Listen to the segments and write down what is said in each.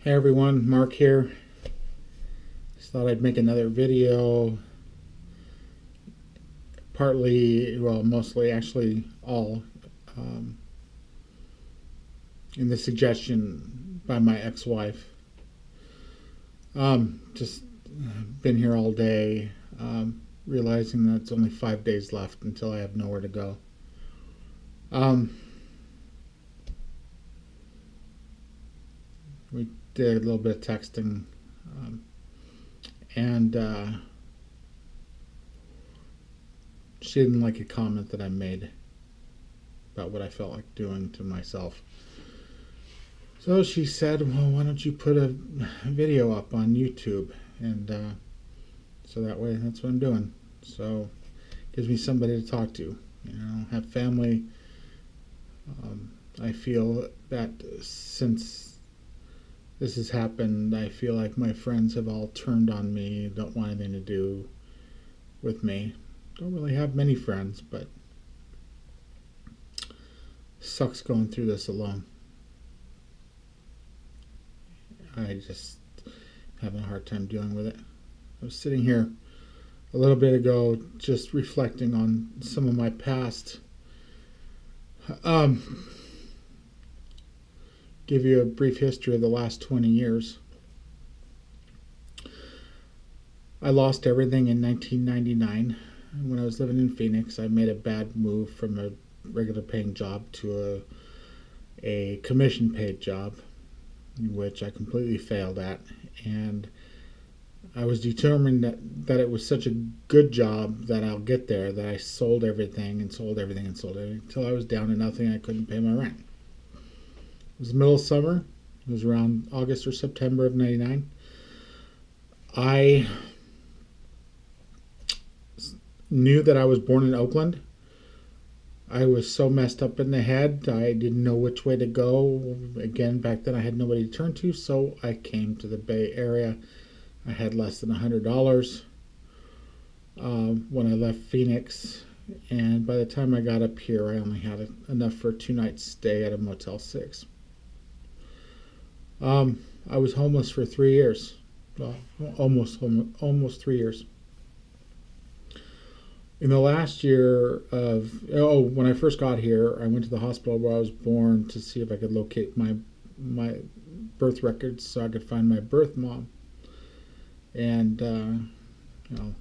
Hey everyone, Mark here. Just thought I'd make another video. Partly, well, mostly, actually, all um, in the suggestion by my ex-wife. Just been here all day, realizing that it's only 5 days left until I have nowhere to go. We did a little bit of texting, and she didn't like a comment that I made about what I felt like doing to myself. So she said, well, why don't you put a video up on YouTube? And so that way, that's what I'm doing. So it gives me somebody to talk to. Have family. I feel that since this has happened, I feel like my friends have all turned on me, don't want anything to do with me. Don't really have many friends, but sucks going through this alone. I just having a hard time dealing with it. I was sitting here a little bit ago just reflecting on some of my past. Give you a brief history of the last 20 years. I lost everything in 1999. When I was living in Phoenix, I made a bad move from a regular paying job to a commission paid job, which I completely failed at. And I was determined that it was such a good job that I'll get there, that I sold everything until I was down to nothing. I couldn't pay my rent. It was the middle of summer. It was around August or September of 99. I knew that I was born in Oakland. I was so messed up in the head, I didn't know which way to go. Again, back then I had nobody to turn to, so I came to the Bay Area. I had less than $100 when I left Phoenix, and by the time I got up here, I only had enough for a 2-night stay at a Motel 6. I was homeless for 3 years, well, almost 3 years. In the last year when I first got here, I went to the hospital where I was born to see if I could locate my birth records so I could find my birth mom. And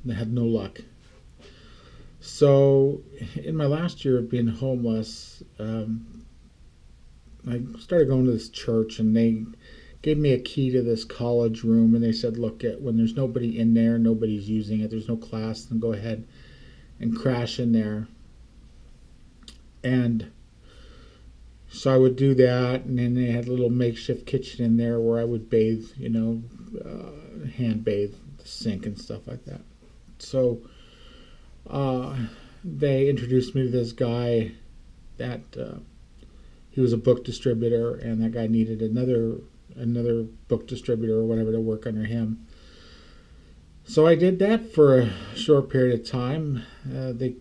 they had no luck. So in my last year of being homeless, I started going to this church, and they gave me a key to this college room, and they said, look, when there's nobody in there, nobody's using it, there's no class, then go ahead and crash in there. And so I would do that, and then they had a little makeshift kitchen in there where I would bathe, hand bathe the sink and stuff like that. So they introduced me to this guy that he was a book distributor, and that guy needed another book distributor or whatever to work under him. So I did that for a short period of time. The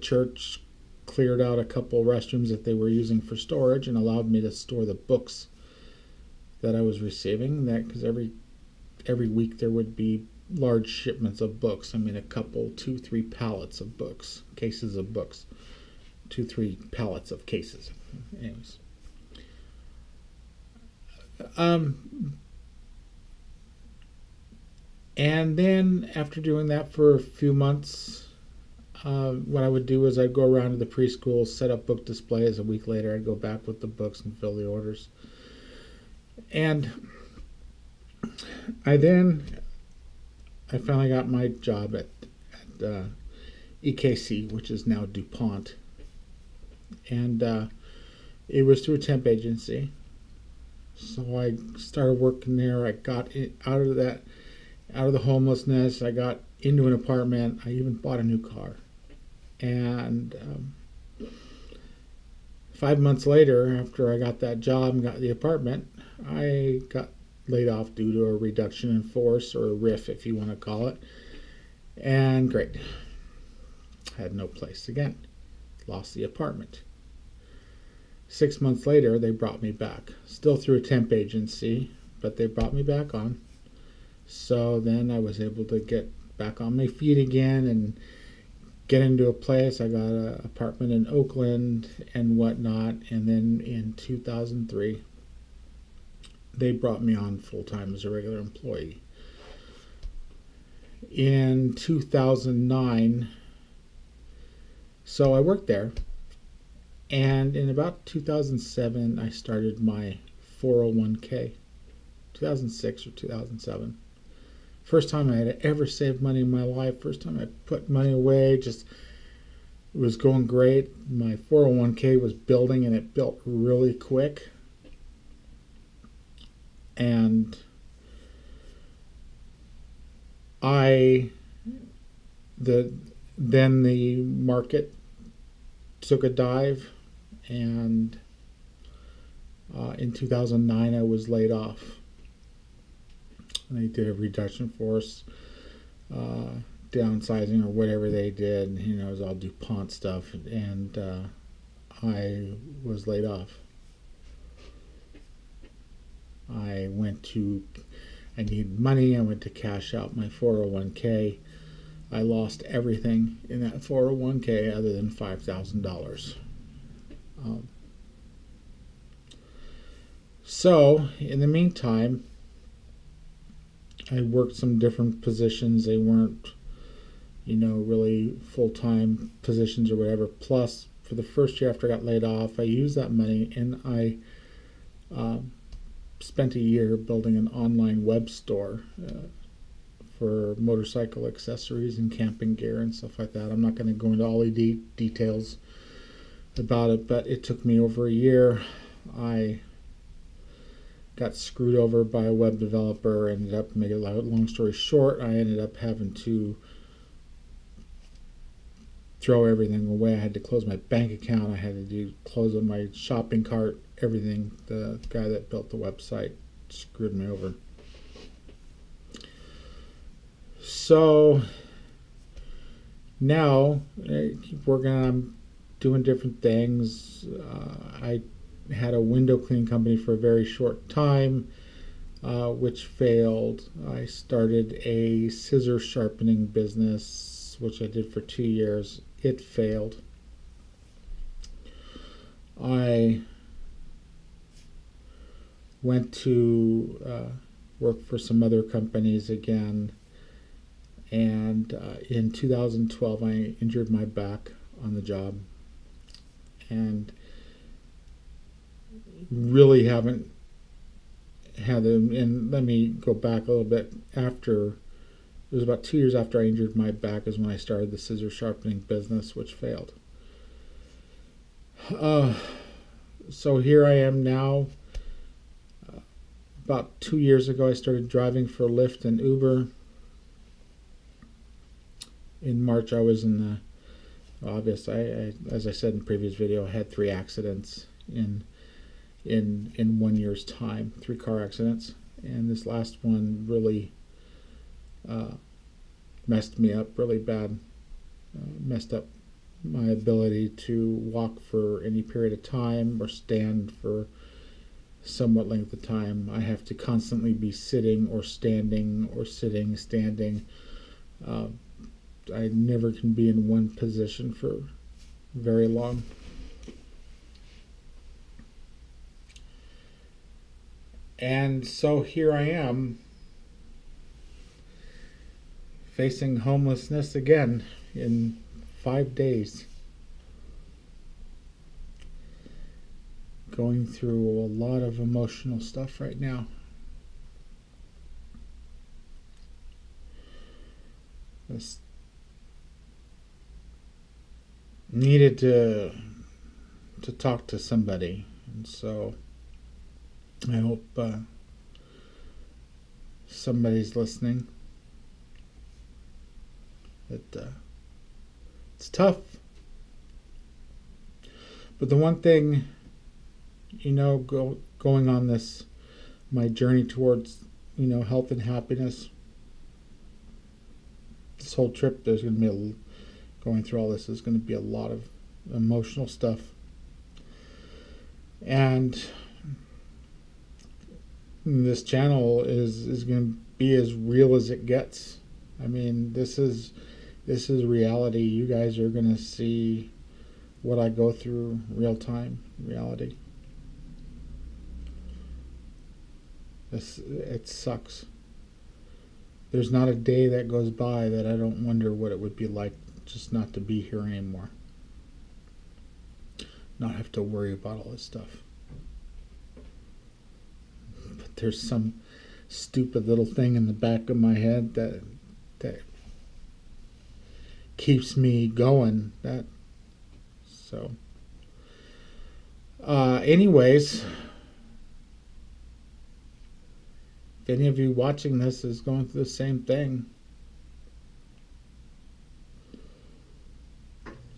church cleared out a couple restrooms that they were using for storage and allowed me to store the books that I was receiving. That because every week there would be large shipments of books. I mean, 2-3 pallets of books, cases of books, 2-3 pallets of cases. Anyways. And then after doing that for a few months, what I would do is I'd go around to the preschool, set up book displays. A week later, I'd go back with the books and fill the orders. And I finally got my job at EKC, which is now DuPont. And it was through a temp agency. So I started working there. I got out of the homelessness. I got into an apartment. I even bought a new car. And 5 months later, after I got that job and got the apartment, I got laid off due to a reduction in force, or a RIF if you want to call it. And great. Had no place again. Lost the apartment. 6 months later, they brought me back, still through a temp agency, but they brought me back on. So then I was able to get back on my feet again and get into a place. I got an apartment in Oakland and whatnot. And then in 2003, they brought me on full-time as a regular employee. In 2009, so I worked there. And in about 2007, I started my 401k. 2006 or 2007. First time I had ever saved money in my life. First time I put money away. Just, it was going great. My 401k was building, and it built really quick. And then the market took a dive, and in 2009 I was laid off. They did a reduction force, downsizing or whatever they did. You know, it was all DuPont stuff, and I was laid off. I needed money. I went to cash out my 401k. I lost everything in that 401k other than $5,000. So in the meantime, I worked some different positions. They weren't, really full-time positions or whatever. Plus, for the first year after I got laid off, I used that money and I spent a year building an online web store for motorcycle accessories and camping gear and stuff like that. I'm not going to go into all the details about it, but it took me over a year. I got screwed over by a web developer. Ended up, make a long story short, I ended up having to throw everything away. I had to close my bank account. I had to close on my shopping cart, everything. The guy that built the website screwed me over. So now I keep working on doing different things. I had a window cleaning company for a very short time, which failed. I started a scissor sharpening business, which I did for 2 years. It failed. I went to work for some other companies again, and in 2012 I injured my back on the job, and really haven't had them. And let me go back a little bit. It was about 2 years after I injured my back is when I started the scissor sharpening business, which failed. So here I am now. About 2 years ago, I started driving for Lyft and Uber. In March, I was in the obvious. As I said in the previous video, I had 3 accidents in 1 year's time, 3 car accidents, and this last one really messed me up really bad. Messed up my ability to walk for any period of time or stand for somewhat length of time. I have to constantly be sitting or standing or sitting, standing. I never can be in one position for very long. And so here I am, facing homelessness again in 5 days. Going through a lot of emotional stuff right now. Just needed to talk to somebody, and so I hope somebody's listening. It's tough, but the one thing, going on my journey towards, health and happiness. This whole trip, there's going to be going through all this is going to be a lot of emotional stuff, and this channel is going to be as real as it gets. I mean, this is reality. You guys are going to see what I go through, real time reality. It sucks. There's not a day that goes by that I don't wonder what it would be like just not to be here anymore. Not have to worry about all this stuff. But there's some stupid little thing in the back of my head that keeps me going. Anyways, if any of you watching this is going through the same thing,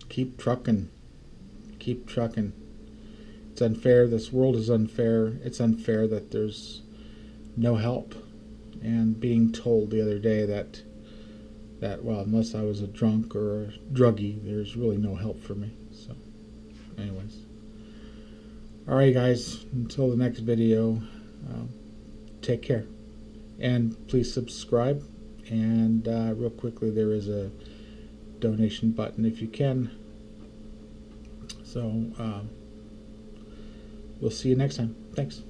keep trucking. Keep trucking. It's unfair. This world is unfair. It's unfair that there's no help. And being told the other day that well, unless I was a drunk or a druggie, there's really no help for me. So, anyways. Alright guys, until the next video, take care. And please subscribe. And real quickly, there is a donation button if you can. So, we'll see you next time. Thanks.